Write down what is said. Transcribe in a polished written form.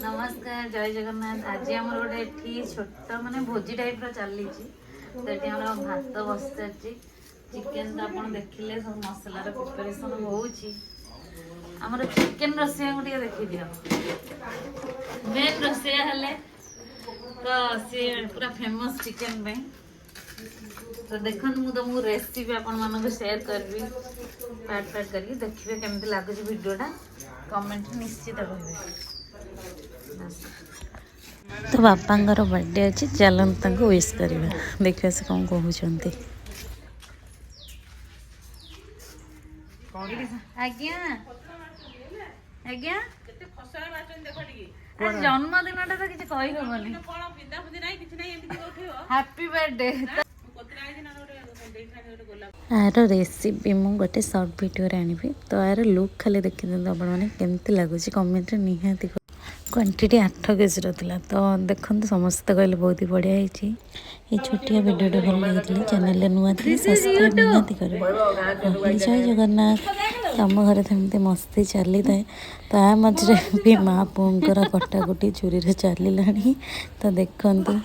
नमस्कार जय जगन्नाथ। आज आम गोटे छोट माने भोजी टाइप चली तो भात बस चिकेन तो आप देखिले सब मसलार प्रिपरेसन होमर चिकेन रोषिया को देखी दियो मेन रोषिया हेले तो सी पूरा फेमस चिकेन में तो देख मुझे तुमको रेसिपी आपण शेयर करी पार्ट पार्ट करके देखिए केमती लगुच वीडियोटा कमेंट निश्चित करेंगे। तो बापांगर बर्थडे अच्छी चलते विश करवा देखिए से कौन कहते आज्ञा जन्मदिन तो किसी कहीहबनी हैप्पी बर्थडे यार रेसिपी मु गोटे सर्ट वीडियो आनी तो यार लुक खाली देखी दिखाते आपमती लगुच कमेंट निहाती क्वांटिटी 8 केजी रहा तो देखते समस्ते कहले बहुत ही बढ़िया ये छोटिया वीडियो भल लगी चैनल नुआ थी सब्सक्राइब निहाती कर जय जगन्नाथ। आम घर थमती मस्ती चली थाए तो आ मझे भी माँ पुओं कटाकुटी चूरी चलला तो देखते